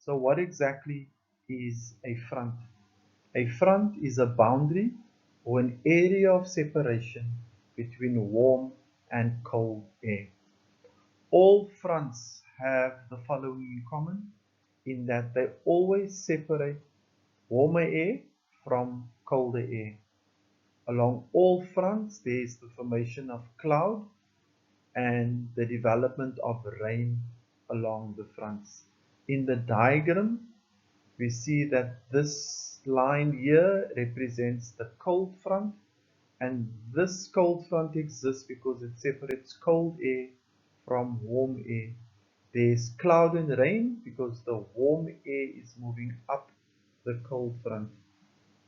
So what exactly is a front? A front is a boundary or an area of separation between warm and cold air. All fronts have the following in common, in that they always separate warmer air from colder air. Along all fronts, there is the formation of cloud and the development of rain along the fronts. In the diagram, we see that this line here represents the cold front, and this cold front exists because it separates cold air from warm air. There's cloud and rain because the warm air is moving up the cold front.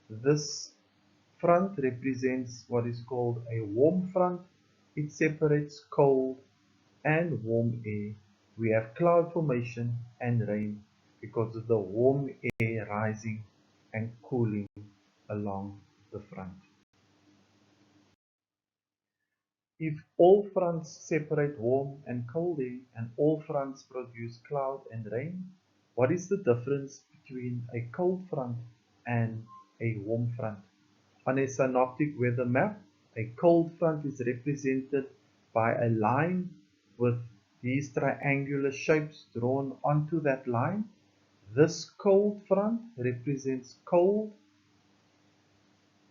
This front represents what is called a warm front. It separates cold and warm air. We have cloud formation and rain because of the warm air rising and cooling along the front. If all fronts separate warm and cold air and all fronts produce cloud and rain, what is the difference between a cold front and a warm front? On a synoptic weather map, a cold front is represented by a line with these triangular shapes drawn onto that line. This cold front represents cold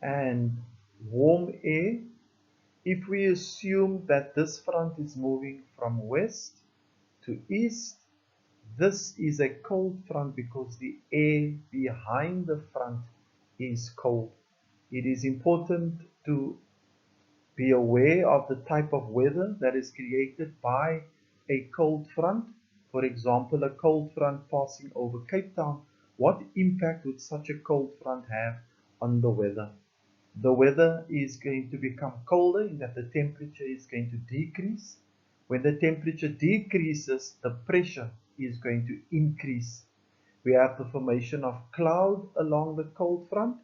and warm air. If we assume that this front is moving from west to east, this is a cold front because the air behind the front is cold. It is important to be aware of the type of weather that is created by a cold front. For example, a cold front passing over Cape Town. What impact would such a cold front have on the weather? The weather is going to become colder in that the temperature is going to decrease. When the temperature decreases, the pressure is going to increase. We have the formation of cloud along the cold front,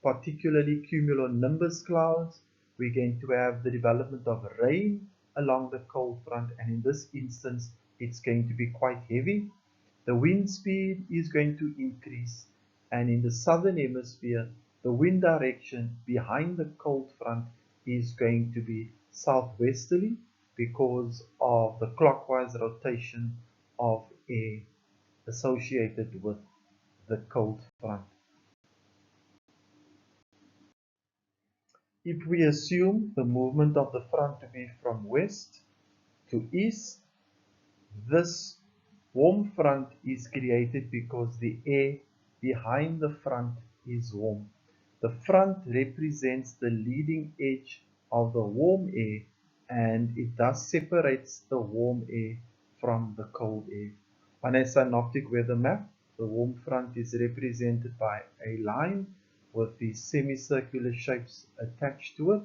particularly cumulonimbus clouds. We're going to have the development of rain along the cold front, and in this instance, it's going to be quite heavy. The wind speed is going to increase, and in the southern hemisphere, the wind direction behind the cold front is going to be southwesterly because of the clockwise rotation of air associated with the cold front. If we assume the movement of the front to be from west to east, this warm front is created because the air behind the front is warm. The front represents the leading edge of the warm air, and it thus separates the warm air from the cold air. On a synoptic weather map, the warm front is represented by a line with these semicircular shapes attached to it.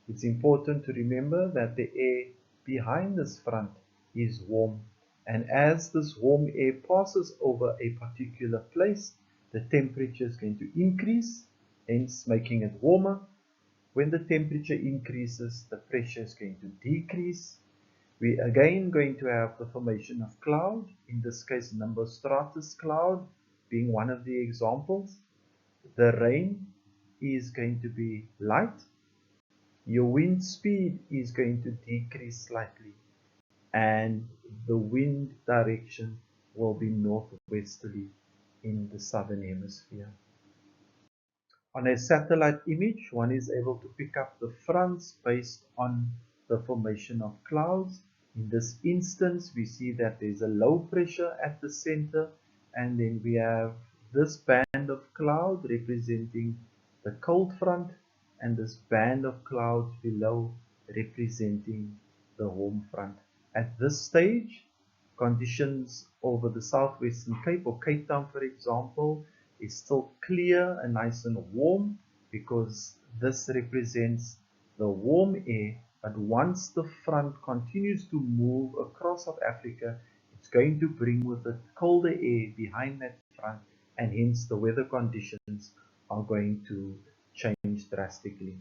It's important to remember that the air behind this front is warm, and as this warm air passes over a particular place, the temperature is going to increase, hence making it warmer. When the temperature increases, the pressure is going to decrease. We again going to have the formation of cloud, in this case nimbostratus cloud being one of the examples. The rain is going to be light. Your wind speed is going to decrease slightly, and the wind direction will be northwesterly in the southern hemisphere. On a satellite image, one is able to pick up the fronts based on the formation of clouds. In this instance, we see that there's a low pressure at the center, and then we have this band of cloud representing the cold front, and this band of clouds below representing the warm front. At this stage, conditions over the southwestern Cape or Cape Town, for example, is still clear and nice and warm because this represents the warm air. But once the front continues to move across South Africa, it's going to bring with it colder air behind that front, and hence the weather conditions are going to change drastically.